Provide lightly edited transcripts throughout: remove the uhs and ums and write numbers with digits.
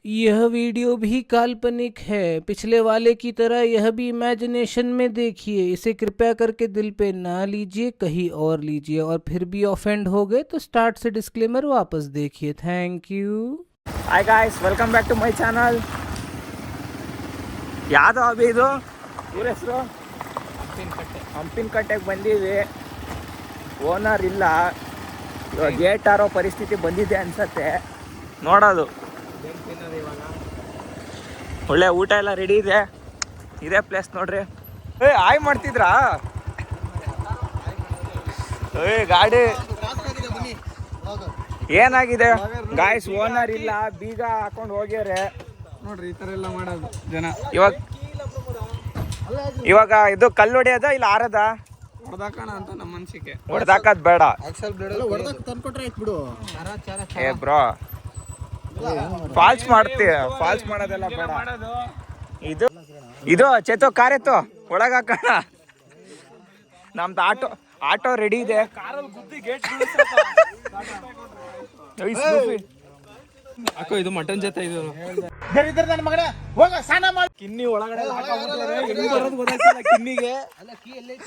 यह वीडियो भी काल्पनिक है। पिछले वाले की तरह यह भी इमेजिनेशन में देखिए। इसे कृपया करके दिल पे ना लीजिए, कहीं और लीजिए। और फिर भी ऑफेंड हो गए तो स्टार्ट से डिस्क्लेमर वापस देखिए। Thank you. Hi guys, welcome back to my channel. ಯಾವುದು ಅಭಿ ಇದು ಊರ ಹೆಸರು? ಹಂಪಿನಕಟ್ಟೆಗೆ ಬಂದೀವಿ. ಓನರ್ ಇಲ್ಲ, ಇವಾಗ ಗೇಟ್ ಆರೋ ಪರಿಸ್ಥಿತಿ ಬಂದಿದೆ ಅನ್ಸತ್ತೆ. ನೋಡೋದು, ಒಳ್ಳೆ ಊಟ ಎಲ್ಲ ರೆಡಿ ಇದೆ. ಇದೇ ಪ್ಲೇಸ್ ನೋಡ್ರಿ. ಆಯ್ ಮಾಡ್ತಿದ್ರಾ? ಗಾಡಿ ಏನಾಗಿದೆ ಗಾಯ್ಸ್? ಓನರ್ ಇಲ್ಲ, ಬೀಗ ಹಾಕೊಂಡು ಹೋಗ್ಯಾರೆ ನೋಡ್ರಿ. ಈ ತರ ಎಲ್ಲ ಮಾಡೋದು ಜನ. ಇವಾಗ ಇದು ಕಲ್ಲು ಹೊಡೆಯೋದ ಇಲ್ಲ ಆರದ? ಹೊಡೆದಾಕೋಣ ಅಂತ ನಮ್ಮ ಮನ್ಸಿಗೆ. ಹೊಡೆದಾಕದ್ ಬೇಡ. ಏ ಬ್ರೋ, ಫಾಲ್ಸ್ ಮಾಡ್ತೀಯ? ಫಾಲ್ಸ್ ಮಾಡೋದೆಲ್ಲ ಬೇಡ. ಇದು ಚೇತೋ ಕಾರ್ ಎತ್ತು, ಒಳಗ ಹಾಕೋಣ. ನಮ್ದು ಆಟೋ ರೆಡಿ ಇದೆ. ಅಕ್ಕೋ, ಇದು ಮಟನ್ ಜೊತೆ ಇದು ಕಿನ್ನಿ ಒಳಗಡೆ ಕಿನ್ನಿಗೆ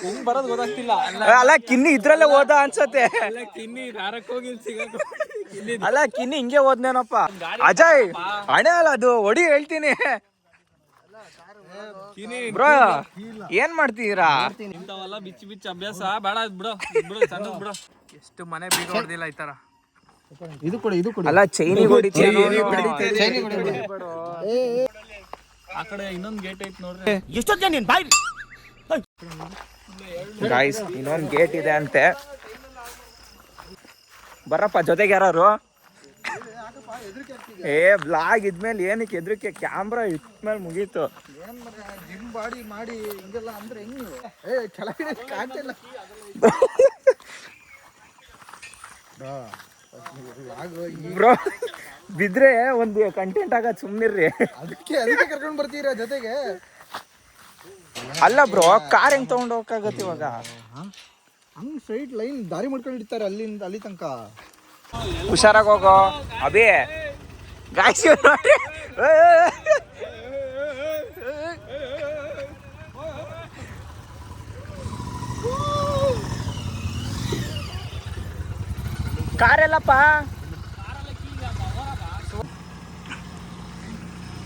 ಹೆಂಗ್ ಬರೋದು ಗೊತ್ತಾಗ್ತಿಲ್ಲ. ಅಲ್ಲ, ಕಿನ್ನಿ ಇದ್ರಲ್ಲೇ ಹೋದ ಅನ್ಸತ್ತೆ. ಕಿನ್ನಿ ದಾರಕ್ಕೆ ಹೋಗಿ ಅಲ್ಲ, ಕಿನ್ನಿ ಹಿಂಗೆ ಹೋದ್ನೇನಪ್ಪ. ಅಜಯ್ ಹಣೆ ಅಲ್ಲ ಅದು, ಹೊಡಿ ಹೇಳ್ತೀನಿ ಬ್ರೋ. ಏನ್ ಮಾಡ್ತೀರಾ? ಇಂಥವೆಲ್ಲ ಬಿಚ್ಚಿ ಬಿಚ್ಚಿ ಅಭ್ಯಾಸ ಬೇಡ. ಬಿಡು ಬಿಡು, ಸಣ್ಣ ಬಿಡು. ಎಷ್ಟು ಮನೆ ಬೀಗ ಹೊಡೆದಿಲ್ಲ ಈ ತರ. ಅಲ್ಲ, ಚೈನಿಗೆ ಹೊಡಿತೀನಿ. ಆ ಕಡೆ ಇನ್ನೊಂದು ಗೇಟ್ ಐತಿ ನೋಡ್ರಿ. ಗಾಯ್ಸ್, ಇನ್ನೊಂದು ಗೇಟ್ ಇದೆ ಅಂತೆ. ಬರಪ್ಪ ಜೊತೆಗೆ ಯಾರು? ಬ್ಲಾಗ್ ಇದ್ಮೇಲೆ ಏನಕ್ಕೆ ಎದ್ರಿಕೆ? ಕ್ಯಾಮ್ರಾ ಇಟ್ಮೇಲೆ ಮುಗೀತು. ಬ್ರೋ, ಬಿದ್ರೆ ಒಂದು ಕಂಟೆಂಟ್ ಆಗದ್ ಸುಮ್ನಿರ್ರಿ. ಅದಕ್ಕೆ ಕರ್ಕೊಂಡ್ ಬರ್ತೀರಾ ಜೊತೆಗೆ? ಅಲ್ಲ ಬ್ರೋ, ಕಾರ್ ಹೆಂಗ್ ತಗೊಂಡ್ ಹೋಗಕ್ಕಾಗತ್ತೆ ಇವಾಗ? ಹಂಗ್ ಸ್ಟ್ರೈಟ್ ಲೈನ್ ದಾರಿ ಮಾಡ್ಕೊಂಡು ಇಡ್ತಾರೆ ಅಲ್ಲಿಂದ ಅಲ್ಲಿ ತನಕ. ಹುಷಾರಾಗಿ ಹೋಗೋ ಅಭಿ. ಗಾಯ್ಸ್ ನೋಡ್ರಿ, ಕಾರೆಲ್ಲಪ್ಪ.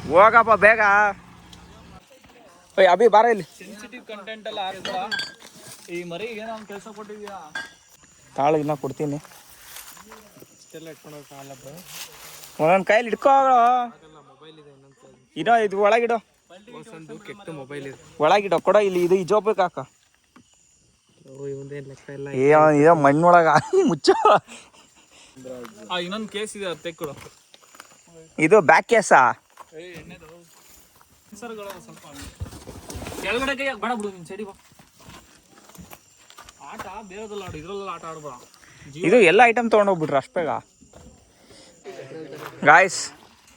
ಹೋಗಪ್ಪ ಬೇಗ. ಅಭಿ ಬಾರ ಇಲ್ಲಿ. ಸೆನ್ಸಿಟಿವ್ ಕಂಟೆಂಟ್ ಎಲ್ಲ ಹಾಕ್ಬೇಡ. ಈ ಮರಿಗೆ ಏನೋ ಒಂದು ಕೆಲಸ ಕೊಟ್ಟಿದ್ಯಾ? ತಾಳು ಇನ್ನ ಕೊಡ್ತೀನಿ. ಇಷ್ಟೆಲ್ಲ ಇಟ್ಕೊಂಡೋಗಲ್ಲ ಬ್ರೋ. ಒಂದೊಂದು ಕೈಲಿ ಇಟ್ಕೋ. ಇಡೋ, ಇದು ಒಳಗಿಡೋ. ಒಂದು ಕೆಟ್ಟ ಮೊಬೈಲ್ ಇದೆ, ಒಳಗಿಡೋ. ಕೊಡೋ ಇಲ್ಲಿ. ಇದು ಈ ಜೋಬಕ್ಕೆ ಹಾಕ. ಇವಂದೇನು ಲೆಕ್ಕ ಇಲ್ಲ. ಇದು ಮಣ್ಣೊಳಗ ಮುಚ್ಚ. ಇನ್ನೊಂದು ಕೇಸ್ ಇದೆ, ಅದು ತೆಕ್ಕೊಡು. ಇದು ಬ್ಯಾಕ್ ಕೇಸಾ? ಎಣ್ಣೆದು ಹೆಸರುಗಳು ಸ್ವಲ್ಪ ಕೆಳಗಡೆ ಕೈ ಬೇಡ ಬಿಡು. ನಿನ್ ಸೈಡಿ ಬಾ. ಆಟ ಬೇರೆದಲ್ಲ ಆಡು, ಇದ್ರಲ್ಲೆಲ್ಲ ಆಟ ಆಡ್ಬೇಡ. ಇದು ಎಲ್ಲ ಐಟಮ್ ತೊಗೊಂಡೋಗ್ಬಿಟ್ರು ಅಷ್ಟು ಬೇಗ. ಗಾಯ್ಸ್,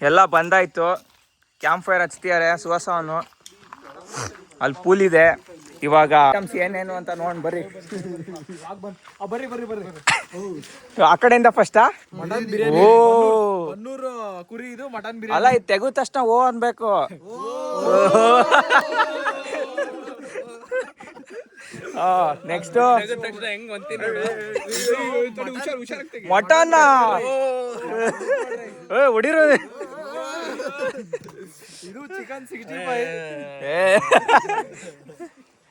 ಎಲ್ಲ ಬಂದಾಯ್ತು. ಕ್ಯಾಂಪ್ ಫೈರ್ ಹಚ್ತಿದ್ದಾರೆ ಸುವಾಸವನು. ಅಲ್ಲಿ ಪೂಲ್ ಇದೆ. ಇವಾಗ ಐಟಮ್ಸ್ ಏನೇನು ಅಂತ ನೋಡ್ ಬರ್ರಿ. ಆ ಕಡೆಯಿಂದ ಫಸ್ಟಾ? ಓ, ಬನ್ನೂರು ಕುರಿ ಇದು ಮಟನ್ ಅಲ್ಲ, ಇದು ತೆಗೆದ ತಕ್ಷಣ ಓ ಅನ್ಬೇಕು. ನೆಕ್ಸ್ಟ್ ಹೆಂಗ್ ಮಟನ್ ಹೊಡಿರೋ. ಇದು ಚಿಕನ್ 65.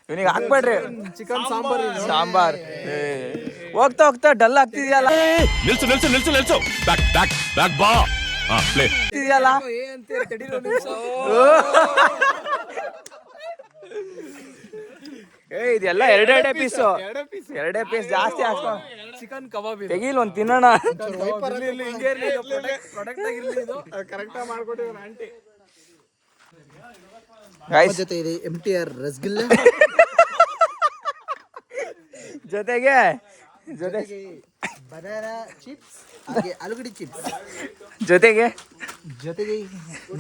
ಇವನಿಗೆ ಹಾಕ್ಬೇಡ್ರಿ. ಚಿಕನ್ ಸಾಂಬಾರ್. ಹೋಗ್ತಾ ಹೋಗ್ತಾ ಡಲ್ ಆಗ್ತಿದ್ಯಲ್ಲ. ನಿಲ್ಸು ಬ್ಯಾಕ್ ಬಾ. ಪ್ಲೇ ಆಗ್ತಿದ್ಯಲ್ಲ. ಇದೆಲ್ಲ ಎರಡೇ ಪೀಸು. ಎರಡೇ ಪೀಸ್ ಜಾಸ್ತಿ ಹಾಕ್ಕೊಂಡು ಚಿಕನ್ ಕಬಾಬ್ ತೆಗೀಲ್ ಒಂದ್ ತಿನ್ನೋಣ. ಜೊತೆ ಇದೆ MTR ರಸಗುಲ್ಲ, ಜೊತೆಗೆ ಬನಾನಾ ಚಿಪ್ಸ್, ಹಾಗೆ ಆಲೂಗಡ್ಡೆ ಚಿಪ್ಸ್, ಜೊತೆಗೆ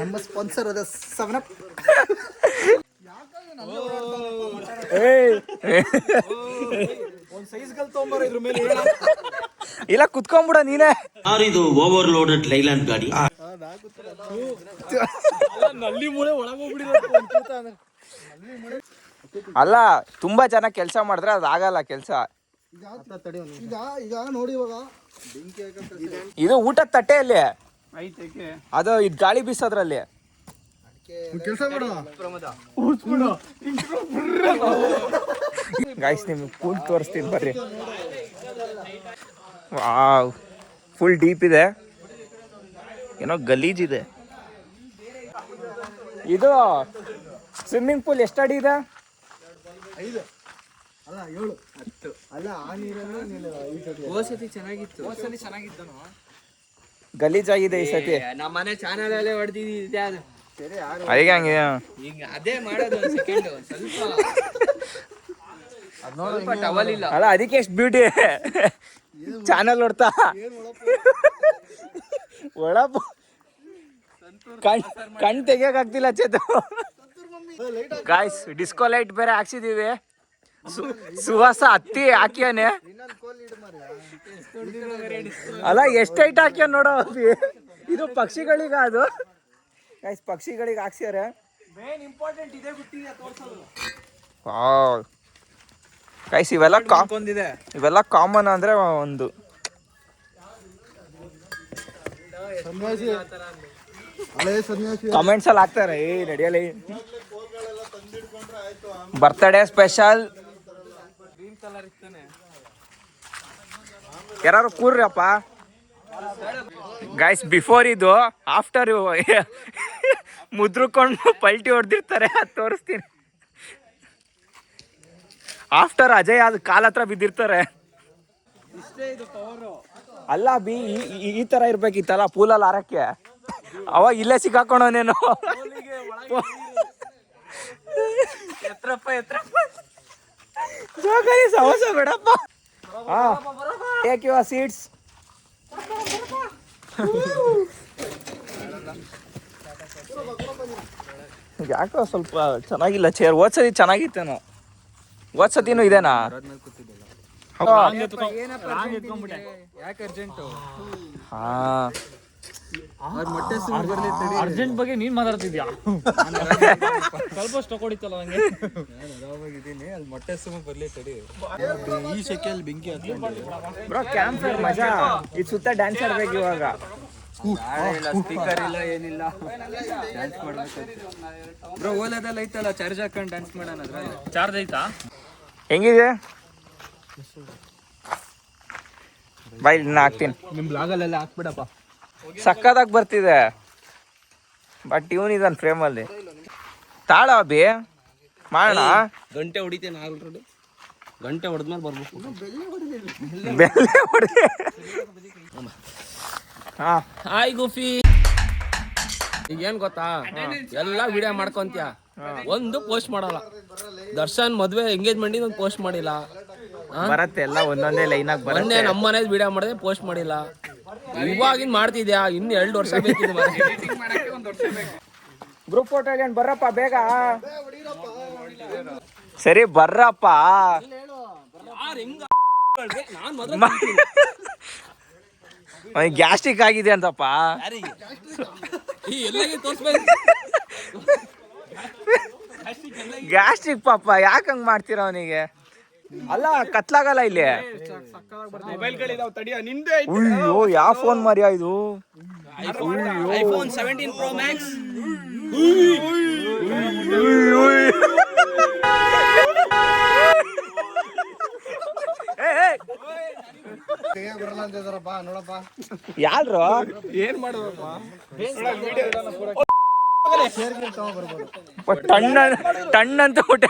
ನಮ್ಮ ಸ್ಪಾನ್ಸರ್ ಆದ 7 ಅಪ್. ಒಂದ್ ಸೈಜ್ ಗಲ್ ತೊಗೊಂಬರ ಇದ್ರ ಮೇಲೆ. ಇಲ್ಲ ಕುತ್ಕೊಂಡ್ಬಿಡ ನೀನೇ. ಯಾರಿದು ಓವರ್ಲೋಡೆಡ್ ಲೈಲ್ಯಾಂಡ್ ಗಾಡಿ? ನಲ್ಲಿ ಮೂಳೆ ಒಳಗೋಗ್ಬಿಡಿರೋದು. ಅಲ್ಲ ತುಂಬಾ ಜನ ಕೆಲಸ ಮಾಡಿದ್ರೆ ಅದು ಆಗಲ್ಲ ಕೆಲಸ. ಈಗ ನೋಡಿ ಇವಾಗ ಬೆಂಕಿ ಇದು ಊಟದ ತಟ್ಟೆಯಲ್ಲಿ ಅದು ಇದು ಗಾಳಿ ಬೀಸೋದ್ರಲ್ಲಿ ಕೆಲಸ ಮಾಡೋಣ. ಗಾಯ್ಸ್ ನಿಮ್ಗೆ ಕೂಲ್ ತೋರಿಸ್ತೀನಿ ಬರ್ರಿ. ವಾವ್ ಫುಲ್ ಡೀಪ್ ಇದೆ, ಏನೋ ಗಲೀಜಿದೆ. ಇದು ಸ್ವಿಮ್ಮಿಂಗ್ ಪೂಲ್ ಎಷ್ಟು ಅಡಿ ಇದೆ? 5 ಅಲ್ಲ 7 10 ಅಲ್ಲ ಆ ನೀರನ್ನು ಹೋಸತಿ ಚೆನ್ನಾಗಿತ್ತು. ಹೋಸತಿ ಚೆನ್ನಾಗಿತ್ತು. ಗಲೀಜಾಗಿದೆ ಈ ಸತಿ. ನಮ್ಮ ಮನೆ ಚಾನಲ್ ಅಲ್ಲೇ ಹೊಡೆದಿದ್ದೆ ಅದು. ಅದಕ್ಕೆ ಹಂಗೆ ಈಗ ಅದೇ ಮಾಡೋದು. ಒಂದು ಸೆಕೆಂಡ್ ಸ್ವಲ್ಪ ಟವಲ್ ಇಲ್ಲ. ಅಲ್ಲ ಅದಕ್ಕೆ ಎಷ್ಟು ಬ್ಯೂಟಿ ಚಾನಲ್ ನೋಡ್ತಾ ಒಳಪ ಕಣ್ ತೆಗಿಯಕ್ ಆಗ್ತಿಲ್ಲ ಚೇತು. ಗಾಯ್ಸ್ ಡಿಸ್ಕೋ ಲೈಟ್ ಬೇರೆ ಹಾಕ್ಸಿದೀವಿ. ಸುವಾಸ ಹತ್ತಿ ಹಾಕ್ಯಾನೆ. ಅಲ್ಲ ಎಷ್ಟು ಹೈಟ್ ಹಾಕ್ಯಾನ ನೋಡೋ. ಇದು ಪಕ್ಷಿಗಳಿಗ ಅದು ಗಾಯ್ಸ್, ಪಕ್ಷಿಗಳಿಗೆ ಹಾಕ್ಸ್ಯಾರ. ಗೈಸ್ ಇವೆಲ್ಲ ಕಾಮನ್ ಅಂದ್ರೆ ಒಂದು ಕಮೆಂಟ್ಸ್ ಅಲ್ಲಿ ಹಾಕ್ತಾರೆ. ನಡಿಯಲಿ ಬರ್ತ್ಡೇ ಸ್ಪೆಷಲ್ ಯಾರು ಕೂರ್ರಪ್ಪ. ಗೈಸ್ ಬಿಫೋರ್ ಇದು, ಆಫ್ಟರ್ ಮುದ್ರಕೊಂಡು ಪಲ್ಟಿ ಹೊಡೆದಿರ್ತಾರೆ, ಅದು ತೋರಿಸ್ತೀನಿ. ಆಫ್ಟರ್ ಅಜಯ್ ಅದು ಕಾಲ ಹತ್ರ ಬಿದ್ದಿರ್ತಾರೆ. ಅಲ್ಲ ಬಿ ಈ ತರ ಇರ್ಬೇಕಿತ್ತಲ್ಲ ಪೂಲಲ್ಲಿ ಆರಕ್ಕೆ. ಅವಾಗ ಇಲ್ಲೇ ಸಿಕ್ಕಾಕೊಂಡವನೇನು. ಸಮೋಸ ಬೇಡಪ್ಪ. ಹಾ ಟೇಕ್ ಯುವರ್ ಸೀಟ್ಸ್. ಯಾಕೋ ಸ್ವಲ್ಪ ಚೆನ್ನಾಗಿಲ್ಲ ಚೇರ್. ಓದ್ಸತಿ ಚೆನ್ನಾಗಿತ್ತೇನೋ. ಓದ್ಸತಿನೂ ಇದೇನಾ? ಅರ್ಜೆಂಟ್ ಬಗ್ಗೆ ನೀನ್ ಮಾತಾಡ್ತಿದ್ಯಾ? ಸ್ವಲ್ಪ ಸ್ಟಾಕ್ ಹೊಡಿತಲ್ಲ ನಂಗೆ. ಮೊಟ್ಟೆ ಸುಮ್ಮ ಬರ್ಲಿ ತಡಿ. ಈ ಸೆಕೆಯಲ್ಲಿ ಬೆಂಕಿ ಬ್ರೋ ಕ್ಯಾಂಪ್ ಫೈರ್ ಮಜಾ. ಇದು ಸುತ್ತ ಡ್ಯಾನ್ಸ್ ಆಡ್ಬೇಕು ಇವಾಗ. ಸ್ಪೀಕರ್ ಇಲ್ಲ ಏನಿಲ್ಲ, ಡ್ಯಾನ್ಸ್ ಮಾಡ್ಬೇಕು ಬ್ರೋ. ಓಲಾದಲ್ಲಿ ಐತಲ್ಲ ಚಾರ್ಜ್ ಹಾಕೊಂಡು ಡ್ಯಾನ್ಸ್ ಮಾಡೋಣ. ಅದ್ರಲ್ಲಿ ಚಾರ್ಜ್ ಐತಾ? ಹೆಂಗಿದೆ ಬಾಯ್? ಇನ್ನ ಹಾಕ್ತೀನಿ. ನಿಮ್ ಬ್ಲಾಗಲ್ಲೆಲ್ಲ ಹಾಕ್ಬಿಡಪ್ಪ. ಸಕ್ಕದಾಗಿ ಬರ್ತಿದೆ. ಬಟ್ ಇವನ್ ಇದನ್ ಫ್ರೇಮಲ್ಲಿ ತಾಳ ಬಿ ಮಾಡೋಣ. ಗಂಟೆ ಹೊಡಿತೇನೆ ಆಲ್ರೆಡಿ. ಗಂಟೆ ಹೊಡೆದ್ಮೇಲೆ ಬರ್ಬೇಕು. ಬೆಲೆ ಹೊಡಿ. ಹಾಯ್ ಗುಫಿ. ಈಗ ಏನ್ ಗೊತ್ತಾ, ಎಲ್ಲ ವಿಡಿಯೋ ಮಾಡ್ಕೊಂತೀಯ, ಒಂದು ಪೋಸ್ಟ್ ಮಾಡಲ್ಲ. ದರ್ಶನ್ ಮದ್ವೆ ಎಂಗೇಜ್ಮೆಂಟ್ ಒಂದು ಪೋಸ್ಟ್ ಮಾಡಿಲ್ಲ. ಬರತ್ತೆ ಎಲ್ಲ ಒಂದೊಂದೇ ಲೈನ್ ಆಗಿ ಬರತ್ತೆ. ಮೊನ್ನೆ ನಮ್ಮ ಮನೇಲಿ ವಿಡಿಯೋ ಮಾಡಿದೆ, ಪೋಸ್ಟ್ ಮಾಡಿಲ್ಲ. ಇವಾಗಿನ್ ಮಾಡ್ತಿದ್ಯಾ, ಇನ್ನು 2 ವರ್ಷ ಬೇಕಿದೆ. ಗ್ರೂಪ್ ಫೋಟೋ ಬರ್ರಪ್ಪ ಬೇಗ. ಸರಿ ಬರ್ರಪ್ಪ. ಗ್ಯಾಸ್ಟ್ರಿಕ್ ಆಗಿದೆ ಅಂತಪ್ಪ. ಗ್ಯಾಸ್ಟ್ರಿಕ್ ಪಾಪ ಯಾಕೆ ಹಂಗ್ ಮಾಡ್ತೀರ ಅವನಿಗೆ? ಅಲ್ಲ ಕತ್ಲಾಗಲ್ಲ ಇಲ್ಲಿ. ಅಯ್ಯೋ ಯಾವ ಫೋನ್ ಮರಿಯಾ ಇದು? IPhone 17 Pro Max. ಬರಲ್ಲ ಅಂತಿದಾರಪ್ಪ ನೋಡಪ್ಪ. ಯಾರು ಏನ್ ಮಾಡೋದಪ್ಪ? ಟಣ್ಣ ಅಂತ ಬಿಟ್ಟೆ.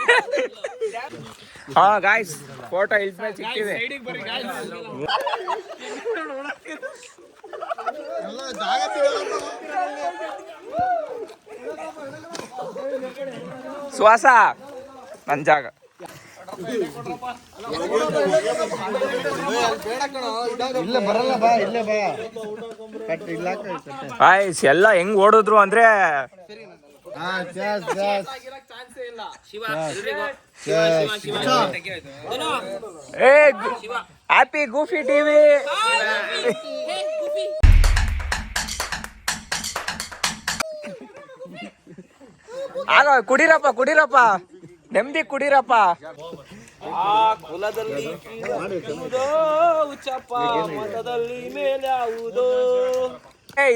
ಹಾ ಗಾಯ್ಸ್ ಫೋಟೋ ಇಲ್ಮೇಲೆ ಸಿಕ್ಕಿದೆ. ಸುವಾಸ ನನ್ ಜಾಗ. ಇಲ್ಲೇ ಬರಲ್ಲ ಬಾ, ಇಲ್ಲೇ ಬಾ. ಗಾಯ್ಸ್ ಎಲ್ಲ ಹೆಂಗ್ ಓಡಿದ್ರು ಅಂದ್ರೆ ಹ್ಯಾಪಿ ಗೂಫಿ ಟಿವಿ. ಆಗ ಕುಡೀರಪ್ಪ ನೆಮ್ಮದಿ ಕುಡೀರಪ್ಪ. ಕುಲದಲ್ಲಿ ಉಚ್ಚಪ್ಪ ಮತದಲ್ಲಿ ಮೇಲ್ಯಾವುದೋ.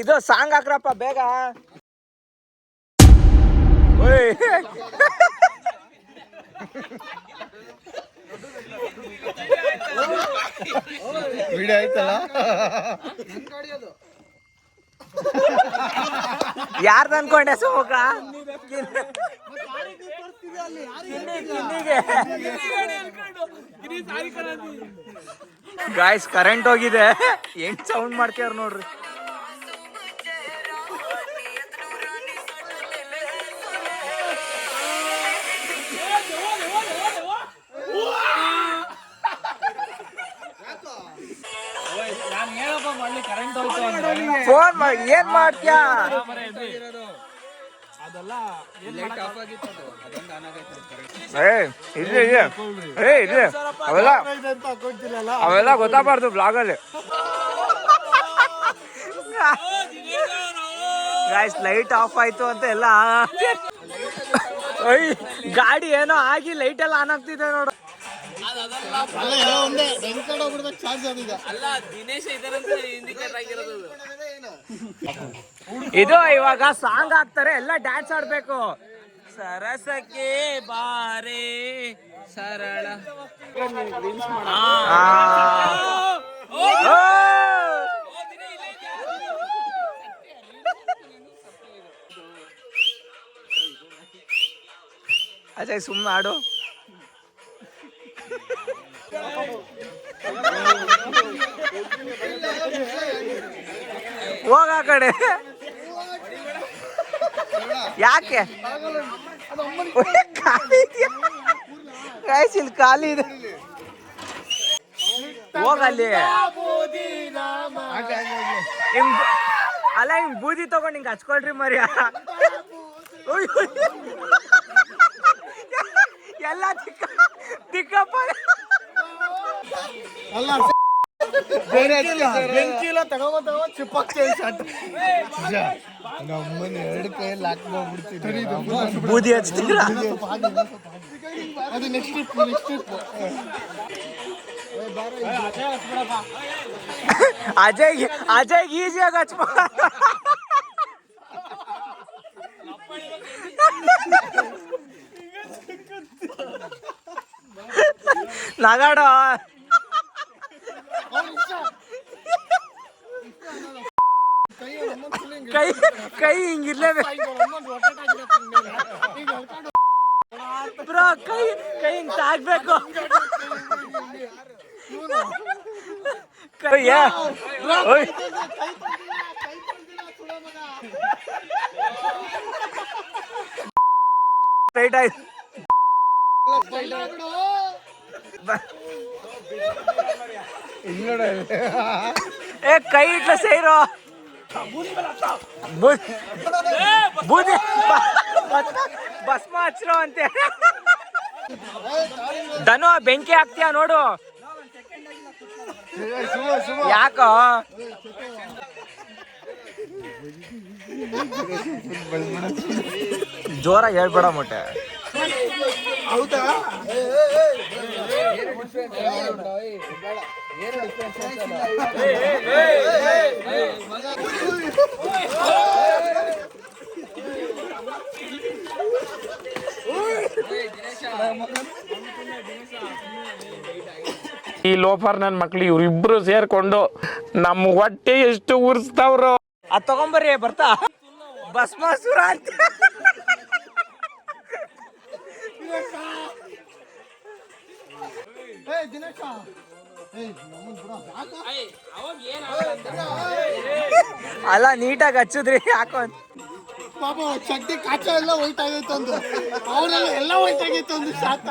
ಇದು ಸಾಂಗ್ ಹಾಕ್ರಪ್ಪ ಬೇಗ. ಓಯ್ ವಿಡಿಯೋ ಆಯ್ತಲ್ಲ. ಯಾರ್ದು ಅನ್ಕೊಂಡೆ ಸುಮುಖ? ಗಾಯ್ಸ್ ಕರೆಂಟ್ ಹೋಗಿದೆ, ಹೆಂಗ್ ಸೌಂಡ್ ಮಾಡ್ಕ್ಯಾರ ನೋಡ್ರಿ. ಫೋನ್ ಮಾಡಿ ಏನ್ ಮಾಡ್ತೀಯಾ? ಅವೆಲ್ಲ ಗೊತ್ತಾಗಬಾರ್ದು ಬ್ಲಾಗಲ್ಲಿ. ಗಾಯ್ಸ್ ಲೈಟ್ ಆಫ್ ಆಯ್ತು ಅಂತ ಎಲ್ಲ ಗಾಡಿ ಏನೋ ಆಗಿ ಲೈಟ್ ಎಲ್ಲ ಆನ್ ಆಗ್ತಿದೆ ನೋಡು. ಇದು ಇವಾಗ ಸಾಂಗ್ ಹಾಕ್ತಾರೆ, ಎಲ್ಲ ಡ್ಯಾನ್ಸ್ ಆಡ್ಬೇಕು. ಸರಸಕ್ಕೆ ಬಾರೆ ಸರಳ. ಅಜಯ್ ಸುಮ್ಮನೆ ಆಡು. ಹೋಗ ಆ ಕಡೆ. ಯಾಕೆ ಇಲ್ಲಿ ಖಾಲಿ ಇದೆ, ಹೋಗಲ್ಲಿ. ಅಲ್ಲ ಹಿಂಗ್ ಬೂದಿ ತಗೊಂಡ್ ಹಿಂಗ್ ಹಚ್ಕೊಳ್ರಿ ಮರ್ಯ. ಎಲ್ಲ ತಿಕ್ಕಪ್ಪ. ಬೆಂಕಿಲ್ಲ ತಗೋಬ ಚಿಪ್ಪಕ್ಕೆ ನಮ್ಮನ್ನ 2 ಕೈಯಲ್ಲಿ ಹಾಕ್ಬಿಡ್ತೀವಿ. ಬೂದಿ ಹಚ್ತೀರಾ? ಅದು ನೆಕ್ಸ್ಟ್ ಟ್ರಿಪ್. ಅಜಯ್ ಈಸಿಯಾಗಿ ಹಚ್ಬ. ನಗಾಡ ಕೈ ಹಿಂಗಿರ್ಲೇಬೇಕು ಬ್ರೋ, ಕೈ ಹಿಂಗ್ ತಾಗ್ಬೇಕು. ಸ್ಟ್ರೈಟ್ ಆಯ್ತು. ಕೈ ಇಟ್ಲ ಸೇರೋ ಬೂದಿ ಭಸ್ಮ ಹಚ್ರೋ ಅಂತೆ. ದನು ಬೆಂಕಿ ಹಾಕ್ತೀಯ ನೋಡು. ಯಾಕೋ ಜೋರಾಗಿ ಹೇಳ್ಬೇಡ ಮೊಟ್ಟೆ. ಹೌದಾ? ಈ ಲೋಫರ್ ನನ್ನ ಮಕ್ಳು ಇವ್ರಿಬ್ರು ಸೇರ್ಕೊಂಡು ನಮ್ಮ ಹೊಟ್ಟೆ ಎಷ್ಟು ಉರ್ಸ್ತಾವ್ರು. ಅದ್ ತಗೊಂಬರ್ರಿ ಬರ್ತಾ ಭಸ್ಮಾಸುರ ಅಂತ. ಅಲ್ಲ ನೀಟಾಗಿ ಹಚ್ಚಿದ್ರಿ ಯಾಕೋ ಪಾಪ ಚಡ್ಡಿ ಕಾಚ ಎಲ್ಲ ವೈಟ್ ಆಗೈತೆ ಒಂದು, ಅವರೆಲ್ಲ ಎಲ್ಲ ವೈಟ್ ಆಗೈತೆ ಒಂದು ಶಾತ.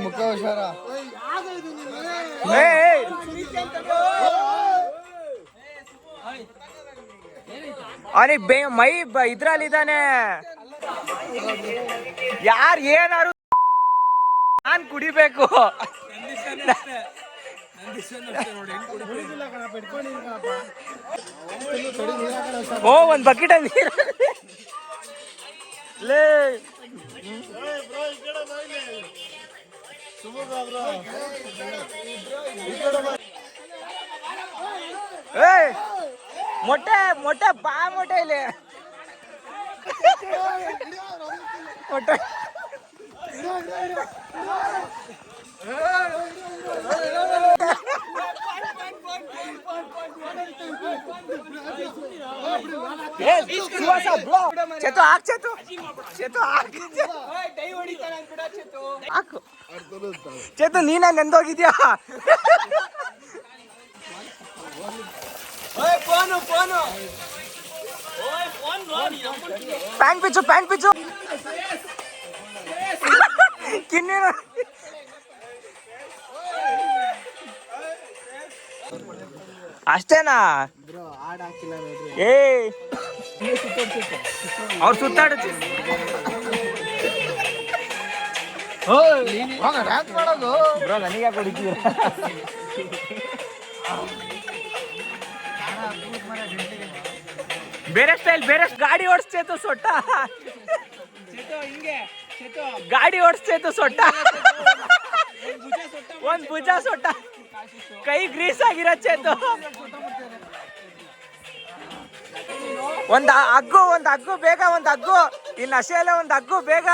ಮುಖ ಹುಷಾರ. ಅವನಿಗೆ ಮೈ ಇದ್ರಲ್ಲಿದ್ದಾನೆ. ಯಾರು ಏನಾರು ನಾನ್ ಕುಡಿಬೇಕು. ಓ ಒಂದ್ ಬಕೆಟ್ ನೀರು ಲೇ ಏಯ್ ಮೊಟ್ಟೆ ಮೊಟ್ಟೆ ಬಾ ಮೊಟ್ಟೆ ಇಲ್ಲಿ ಮೊಟ್ಟೆ ಚೇತು ಹಾಕ್ ಚೇತು ಚೇತು ಹಾಕು ಚೇತು ನೀನ ನೆಂದೋಗಿದ್ಯಾ ಪ್ಯಾಂಟ್ ಪಿಚ್ಚು ಕಿನ್ನಿನ ಅಷ್ಟೇನಾ ಏ ಅವ್ರು ಸುತ್ತಾಡ ಬ್ರೋ ನನಗೆ ಕೊಡಿದ್ದೀರ ಬೇರೆ ಸ್ಟೈಲ್ ಬೇರೆ ಗಾಡಿ ಓಡಿಸ್ತೇತು ಸೊಟ್ಟ ಗಾಡಿ ಓಡಿಸ್ತೇತು ಸೊಟ್ಟ ಒಂದ್ ಭುಜ ಸೊಟ್ಟ ಕೈ ಗ್ರೀಸ್ ಆಗಿರೋ ಚೇತು ಒಂದ್ ಹಗ್ಗು ಬೇಗ ಒಂದ್ ಹಗ್ಗು ಈ ನಶೆಯಲ್ಲ ಒಂದ್ ಹಗ್ಗು ಬೇಗ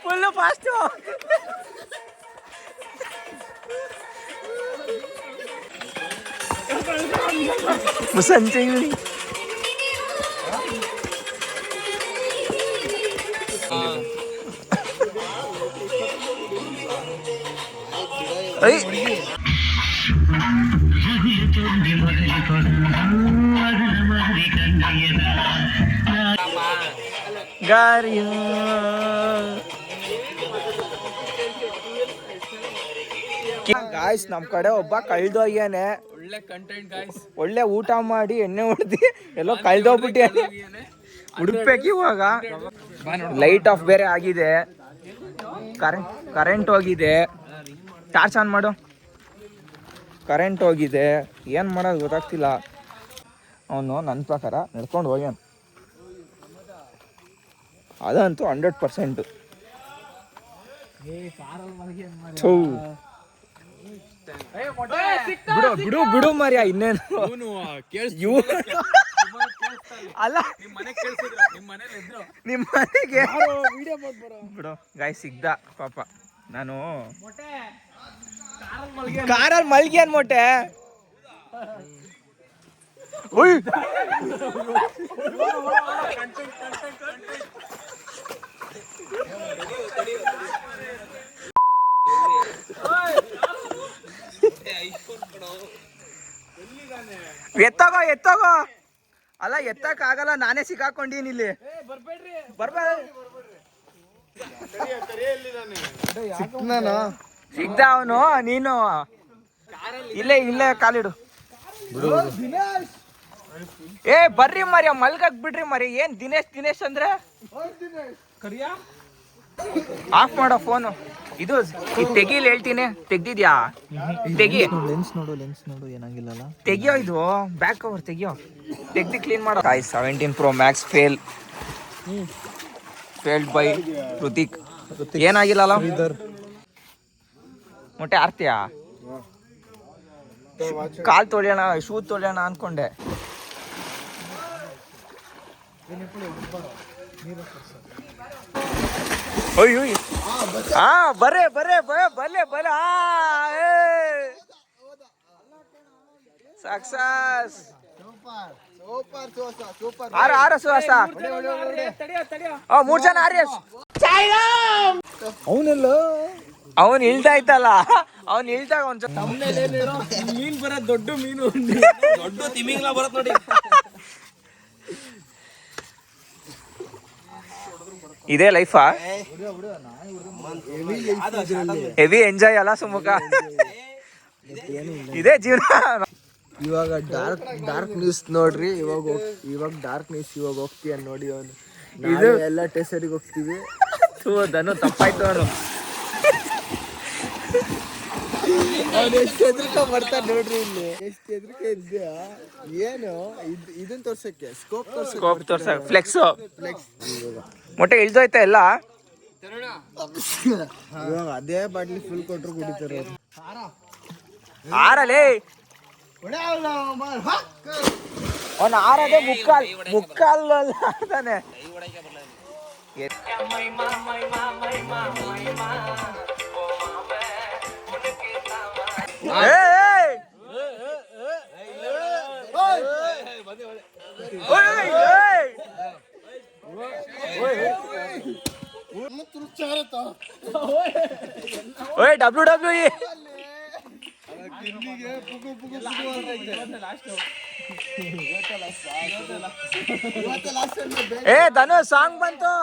ಫುಲ್ಲು ಫಾಸ್ಟು ಮುಸಂಜೆ ಗಾರಿ ಗಾಯ್ಸ್ ನಮ್ ಕಡೆ ಒಬ್ಬ ಕಳ್ದೋಗ್ಯಾನೆ ಒಳ್ಳೆ ಕಂಟೆಂಟ್ ಗಾಯ್ಸ್ ಒಳ್ಳೆ ಊಟ ಮಾಡಿ ಎಣ್ಣೆ ಹೊಡೆದಿ ಎಲ್ಲೋ ಕಳ್ದೋಗ್ಬಿಟ್ಟು ಹುಡುಕ್ಬೇಕು ಇವಾಗ ಲೈಟ್ ಆಫ್ ಬೇರೆ ಆಗಿದೆ ಕರೆಂಟ್ ಹೋಗಿದೆ ಟಾರ್ಚ್ ಆನ್ ಮಾಡು ಕರೆಂಟ್ ಹೋಗಿದೆ ಏನು ಮಾಡೋದು ಗೊತ್ತಾಗ್ತಿಲ್ಲ ಅವನು ನನ್ನ ಪ್ರಕಾರ ನಡ್ಕೊಂಡು ಹೋಗ್ಯಾನ ಅದಂತೂ 100%. ಬಿಡು ಮರ್ಯ ಇನ್ನೇನು ಅಲ್ಲ ನಿಮ್ಮ ಮನೆಗೆ ಬಿಡು ಗಾಯ ಸಿಗ್ದ ಪಾಪ ನಾನು ಕಾರಲ್ಲಿ ಮಲ್ಗ್ಯಾನ್ ಮೊಟ್ಟೆ ಎತ್ತೋಗೋ ಅಲ್ಲ ಎತ್ತಕ್ ಆಗಲ್ಲ ನಾನೇ ಸಿಕ್ಕಾಕೊಂಡಿನಿ ಇಲ್ಲಿ ಸಿಗ್ದ ಅವನು ನೀನು ಇಲ್ಲೇ ಕಾಲಿಡು ಏ ಬರ್ರಿ ಮರಿ ಮಲ್ಗಕ್ ಬಿಡ್ರಿ ಮರಿ ಏನ್ ದಿನೇಶ್ ಅಂದ್ರೆ ಆಫ್ ಮಾಡೋ ಫೋನು ಇದು ತೆಗೀಲಿ ಹೇಳ್ತೀನಿ ತೆಗ್ದಿದ್ಯಾ ಲೆನ್ಸ್ ನೋಡು ಏನಾಗಿಲ್ಲಲ್ಲ ತೆಗಿಯೋ ಇದು ಬ್ಯಾಕ್ ಕವರ್ ತೆಗಿಯೋ ತೆಗ್ದು ಕ್ಲೀನ್ ಮಾಡೋ 17 Pro Max failed by Hrithik ಏನಾಗಿಲ್ಲಲ್ಲ ಮೊಟ್ಟೆ ಆರ್ತಿಯಾ ಕಾಲ್ ತೊಳೆಯೋಣ ಶೂ ತೊಳೆಯೋಣ ಅನ್ಕೊಂಡೆ ಅಯ್ಯೋ ಹಾ ಬರೇ ಸಕ್ಸಸ್ ಆರ ಸುವಾಸ 3 ಜನ ಆರ್ಯಸ್ ಅವನ್ ಇಳ್ದಾಯ್ತಲ್ಲ ಅವನ್ ಇಳ್ದಾಗ ಒಂದ್ಸಲ ಮೀನ್ ಬರತ್ ದೊಡ್ಡ ಮೀನು ದೊಡ್ಡ ತಿಮಿಂಗ್ಲ ಬರತ್ ನೋಡಿ ಇದೇ ಲೈಫಾ ಹೆವಿ ಎಂಜಾಯ್ ಅಲ್ಲ ಸುಮುಖ ಇದೇ ಜೀವನ. ಇವಾಗ ಡಾರ್ಕ್ ನ್ಯೂಸ್ ನೋಡ್ರಿ. ಇವಾಗ ಡಾರ್ಕ್ ನ್ಯೂಸ್ ಇವಾಗ ಹೋಗ್ತೀಯ ನೋಡಿ. ಅವನು ಇದು ಎಲ್ಲ ಟೆಸರಿಗೆ ಹೋಗ್ತೀವಿ. ಧನು ತಪ್ಪಾಯ್ತು. ಅವ್ನು ಎಷ್ಟು ಹೆದರ್ಕ ಬರ್ತಾನೆ ನೋಡ್ರಿ. ಇಲ್ಲಿ ಎಷ್ಟು ಹೆದರಿಕೆ ಇದ್ಯಾ. ಏನು ಇದನ್ನ ತೋರ್ಸಕ್ಕೆ ಸ್ಕೋಪ್ ತೋರ್ಸ ಫ್ಲೆಕ್ಸ್ ಮೊಟ್ಟೆ ಇಳ್ದೋಯ್ತಾ ಎಲ್ಲ. ಇವಾಗ ಅದೇ ಬಾಟ್ಲಿ ಫುಲ್ ಕೊಟ್ರು ಕುಡಿತಾರೆ. ಆರಲೇ ಅವನು ಆರದೆ ಮುಕ್ಕಾಲ್ ತಾನೆ. WWE ಧನು ಸಾಂಗ್ ಬಂತು.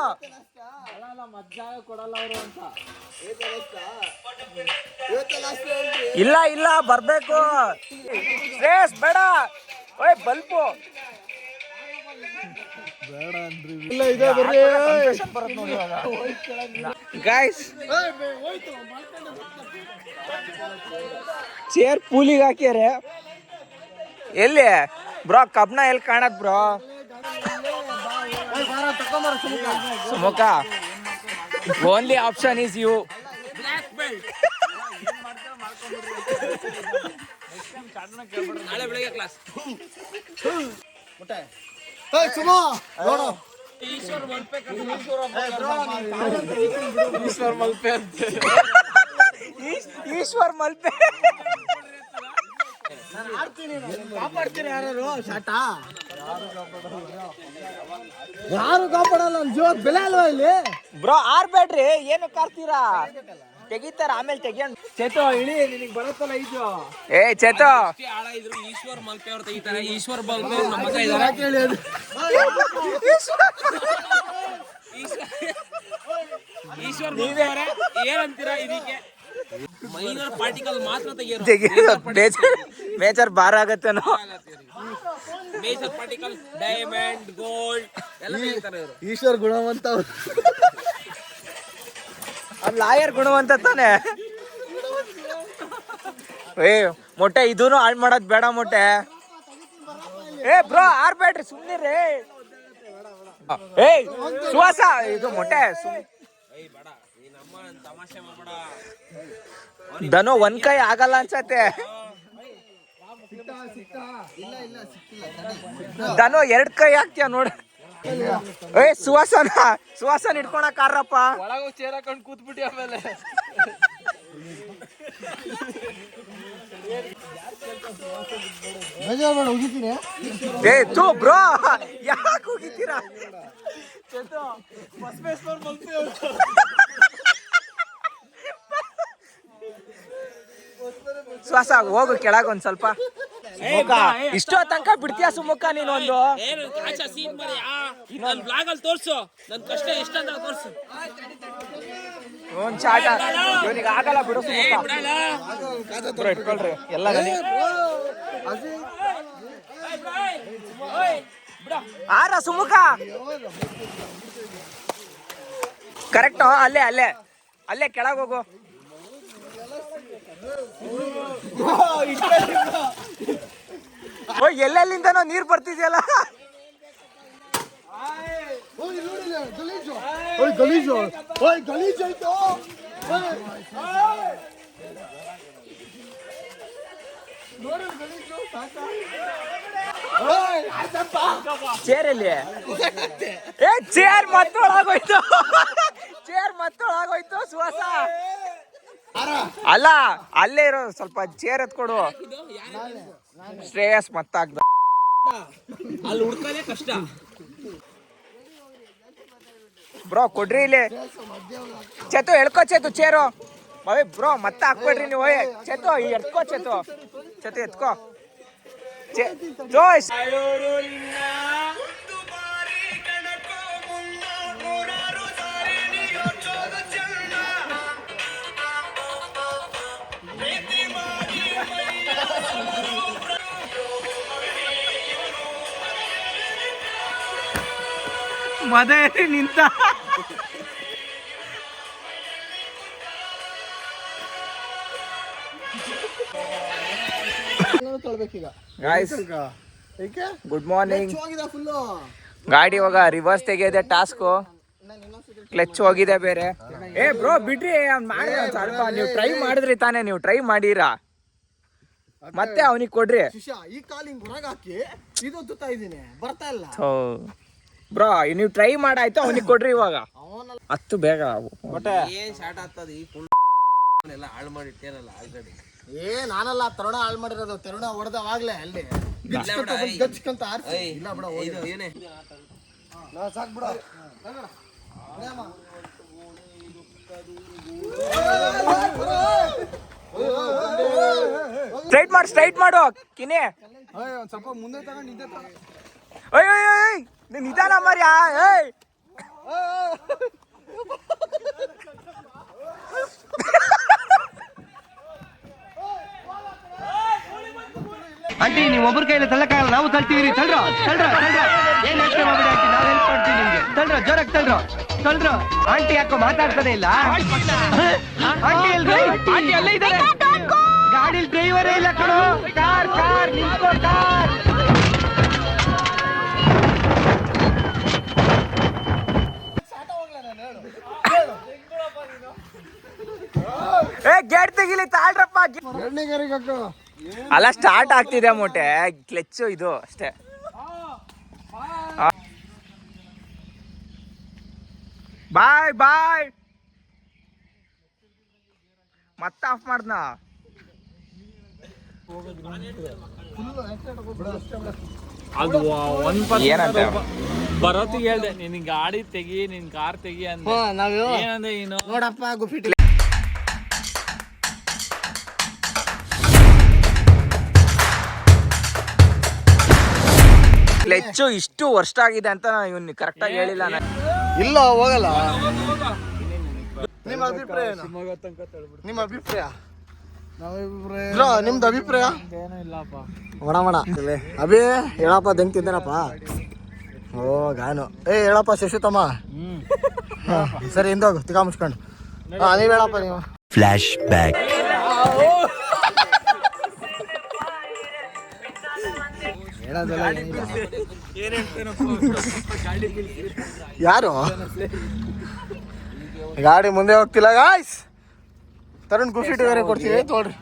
ಇಲ್ಲ ಬರ್ಬೇಕು. ಶ್ರೇಯಸ್ ಬೇಡ. ಬಲ್ಪು ಗೈಸ್ ಚೇರ್ ಪೂಲಿಗೆ ಹಾಕ್ಯಾರೆ. ಎಲ್ಲಿ ಬ್ರೋ ಕಬ್ನ ಎಲ್ಲಿ ಕಾಣತ್ bro? Sumukha only option is you. ನಾಳೆ ಬೆಳಗ್ಗೆ ಕ್ಲಾಸ್. ಈಶ್ವರ್ ಮಲ್ಪೆ ಕಾಪಾಡ್ತೀನಿ. ಯಾರು ಕಾಪಾಡಲ್ಲ. ಜೀವ ಬೆಲೆ ಅಲ್ವಾ ಇಲ್ಲಿ? ಬ್ರೋ ಆರ್ಬೇಡ್ರಿ, ಏನು ಕಾರ್ತೀರಾ? ತೆಗಿತಾರ ಆಮೇಲೆ ತೆಗಿಯೋಣ. ಚೇತೋ ಇಳಿ, ನಿನಗೆ ಬರುತ್ತಲ್ಲ ಇದು. ಚೇತೋ ಆಳ ಇದ್ರು ಈಶ್ವರ್ ಮಲ್ಪೆ ಅವ್ರು ತೆಗಿತಾರೆ. ಈಶ್ವರ್ ಮಲ್ಪೆ ಅವ್ರು ನಮ್ಮ ಮಗ ಇದ್ದಾರೆ. ಈಶ್ವರ್ ಮಲ್ಪೆ ಅವರೇ ಏನಂತೀರಾ ಇದಕ್ಕೆ? ಮೈನರ್ ಪಾರ್ಟಿಕಲ್ ಮಾತ್ರ ತೆಗಿಯೋದು. ಮೇಜರ್ ಬಾರ್ ಆಗತ್ತೇನೋ. ಮೇಜರ್ ಪಾರ್ಟಿಕಲ್ ಡೈಮಂಡ್ ಗೋಲ್ಡ್ ಎಲ್ಲ ತೆಗಿತಾರೆ ಇವರು. ಈಶ್ವರ್ ಗುಣವಂತ. ಲಾಯರ್ ಗುಣವಂತ ತಾನೆ. ಮೊಟ್ಟೆ ಇದೂನು ಹಾಳು ಮಾಡೋದ್ ಬೇಡ ಮೊಟ್ಟೆ. ಬ್ರೋ ಆರ್ಬೇಡ್ರಿ ಸುಮ್ನಿರಿ. ಸುವಾಸ ಇದು ಮೊಟ್ಟೆ ಧನು ಒಂದ್ ಕೈ ಆಗಲ್ಲ ಅನ್ಸತ್ತೆ. ಧನು 2 ಕೈ ಹಾಕ್ತೀಯ ನೋಡ. ಸುವಾಸನ ಇಟ್ಕೊಳಕಾರಪ್ಪ. ಒಳಗ ಚೇರ್ ಹಾಕೊಂಡು ಕೂತ್ಬಿಟ್ಟಿ ಆಮೇಲೆ. ಬ್ರೋ ಯಾಕೆ ಹೋಗಿದ್ದೀರಾ? ಶ್ವಾಸ ಹೋಗು ಕೆಳಗ ಒಂದ್ ಸ್ವಲ್ಪ. ಇಷ್ಟೋ ತನಕ ಬಿಡ್ತೀಯ ಸುಮುಖ ನೀನೊಂದು? ಏನು ಆಚಾ ಸೀನ್ ಬರಿಯಾ? ನನ್ನ ಬ್ಲಾಗ್ ಅಲ್ಲಿ ತೋರ್ಸು ನನ್ನ ಕಷ್ಟ ಎಷ್ಟಂತ ತೋರ್ಸು. ಒಂದ್ ಚಾಟ ಇವನಿಗೆ ಆಗಲ್ಲ ಬಿಡು ಸುಮುಖ. ಬ್ರೋ ಇಟ್ಕೊಳ್ರಿ ಎಲ್ಲ. ಆರ ಸುಮುಖ ಕರೆಕ್ಟ್. ಅಲ್ಲೇ ಕೆಳಗೆ ಹೋಗು. ಎಲ್ಲೆಲ್ಲಿಂದನೋ ನೀರ್ ಬರ್ತಿದ್ಯಲ್ಲ. ಚೇರ್ ಎಲ್ಲಿ? ಚೇರ್ ಮತ್ತೊಳಗೋಯ್ತು. ಸುವಾಸ ಅಲ್ಲ ಅಲ್ಲೇ ಇರೋ ಸ್ವಲ್ಪ ಚೇರ್ ಎತ್ಕೊಡು. ಶ್ರೇಯಸ್ ಮತ್ತಾಗ್ದ. ಅಲ್ಲಿ ಹುಡ್ಕೋದೇ ಕಷ್ಟ. ಬ್ರೋ ಕೊಡ್ರಿ ಇಲ್ಲಿ. ಚೇತು ಎಳ್ಕೋ ಚೇತು ಚೇರು. ಬ್ರೋ ಮತ್ತೆ ಹಾಕ್ಬೇಡ್ರಿ ನೀವು. ಚೇತು ಎತ್ಕೋ ಚೇತು ಎತ್ಕೋ. ಜೋಯ್ಸ್ ಮದರಿ ನಿಂತ ತೊಳ್ಬೇಕೀಗ ಗಾಯ್ಸ್ ಏಕೆ ಗುಡ್ ಮಾರ್ನಿಂಗ್. ಹೋಗಿದೆ ಫುಲ್ಲು. ಗಾಡಿ ಇವಾಗ ರಿವರ್ಸ್ ತೆಗೆಯೋದೆ ಟಾಸ್ಕು. ಕ್ಲಚ್ ಹೋಗಿದೆ ಬೇರೆ. ಏ ಬ್ರೋ ಬಿಡ್ರಿ ಅವ್ನು ಮಾಡಿ ಸ್ವಲ್ಪ ನೀವು ಟ್ರೈ ಮಾಡಿದ್ರಿ ತಾನೇ, ನೀವು ಟ್ರೈ ಮಾಡೀರಾ ಮತ್ತೆ ಅವನಿಗೆ ಕೊಡ್ರಿ. ಶಿಷ್ಯ ಈ ಕಾಲ್ ಹಿಂಗ್ ಹೊರಗೆ ಹಾಕಿ ಇದು ಒತ್ತುತ್ತಾ ಇದೀನಿ, ಬರ್ತಾ ಇಲ್ಲ. ಬ್ರೋ ನೀವು ಟ್ರೈ ಮಾಡಾಯ್ತು, ಅವನಿಗೆ ಕೊಡ್ರಿ ಇವಾಗ. ಹತ್ತು ಬೇಗ ಬಟ್ ಏ ನಾನಲ್ಲ ತರುಣ ಹಾಳು ಮಾಡಿರೋದು. ತರುಣ ಹೊಡೆದವಾಗ್ಲೇ ಅಲ್ಲಿ ಗಚ್ಕಂತ ಆರ್ಸಿ. ಇಲ್ಲ ಬಿಡ ಸಾಕ್ ಬಿಡ. ಸ್ಟ್ರೈಟ್ ಮಾಡು ಕಿನೇ. ಒಂದ್ ಸ್ವಲ್ಪ ಮುಂದೆ ತಗೊಂಡು ಹಿಂದೆ ನೀನ್ ನಿಧಾನ ಮರಿ. ಆಂಟಿ ನೀವು ಒಬ್ಬರ ಕೈಯಲ್ಲಿ ತಳ್ಳಕ್ಕಾಗಲ್ಲ, ನಾವು ತಳ್ತೀವಿ. ತಳ್ರ ಏನ್ ಯೋಚನೆ ಮಾಡ್ಬಿಡಿ ಆಂಟಿ, ನಾವು ಹೆಲ್ಪ್ ಮಾಡ್ತೀವಿ ನಿಮ್ಗೆ. ತಳ್ರ ಜೋರಾಗಿ ತಳ್ರ. ಆಂಟಿ ಯಾಕೋ ಮಾತಾಡ್ತಾನೆ ಇಲ್ಲ. ಆಂಟಿ ಅಲ್ಲೇ ಇದ್ದಾರೆ. ಗಾಡಿ ಡ್ರೈವರೇ ಇಲ್ಲ ಕಣೋ. ಕಾರ್ ನಿಂತ್ಕೋ. ಕಾರ್ ಗೇಟ್ ತೆಗಿಲಿ ತಾಳ್ರಪ್ಪ. ಎರಡನೇ ಗಾರಿಗೆ ಹಾಕು. ಅಲ್ಲ ಸ್ಟಾರ್ಟ್ ಆಗ್ತಿದೆ ಮೋಟೆ, ಕ್ಲಚ್ ಇದು ಅಷ್ಟೇ. ಬಾಯ್ ಮತ್ತೆ ಆಫ್ ಮಾಡ್ದ. ಅದು ಏನಂತ ಬರೋತ್ತಿಗೆ ಹೇಳ್ದೆ, ನಿನ್ ಗಾಡಿ ತೆಗಿ, ನಿನ್ ಕಾರ್ ತೆಗಿ ಅಂತ. ಏನಂದ್ರೆ ನೀನು ನೋಡಪ್ಪ ಗುಫಿಟಿ ಕ್ಲಚ್ ಇಷ್ಟು ವರ್ಷ ಆಗಿದೆ ಅಂತ ಇವ್ನು ಕರೆಕ್ಟ್ ಆಗಿ ಹೇಳಿಲ್ಲ. ಇಲ್ಲ ಹೋಗಲ್ಲ. ನಿಮ್ಮ ಅಭಿಪ್ರಾಯ ಏನು? ನಿಮ್ಮ ಅಭಿಪ್ರಾಯ ನಿಮ್ದು ಅಭಿಪ್ರಾಯ ಏನೂ ಇಲ್ಲಪ್ಪ. ಒಣ ಅಭಿ ಹೇಳಪ್ಪ ದಂಗ್ ತಿಂದೇನಪ್ಪ. ಓ ಗಾನು ಹೇಳಪ್ಪ ಶಶಿತಮ್ಮ. ಸರಿ ಹಿಂದೋಗು ತಿಕ್ಕ ಮುಚ್ಕೊಂಡು. ನೀವ್ ಹೇಳಪ್ಪ ನೀವು. Flash back. ಯಾರು ಗಾಡಿ ಮುಂದೆ ಹೋಗ್ತಿಲ್ಲ ಗಾಯ್ಸ್. ತರುಣ್ ಗುಫಿಟಿ ಬೇರೆ ಕೊಡ್ತೀವಿ ತೋಡ್ರಿ.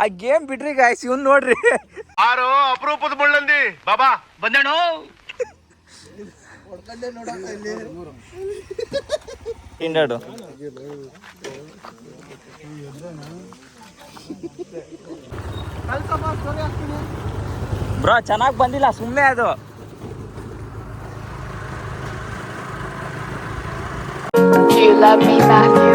ಆ ಗೇಮ್ ಬಿಡ್ರಿ ಗಾಯ್ಸ್, ಇವ್ನು ನೋಡ್ರಿ. ಯಾರೋ ಅಪರೂಪದ ಮುಳ್ಳಂದಿ ಬಾಬಾ ಬಂದೇಣೋ. ಹಿಂಡಾಡು ಬ್ರೋ ಚೆನ್ನಾಗಿ ಬಂದಿಲ್ಲ, ಸುಮ್ಮನೆ ಅದು. Do you love me, Matthew?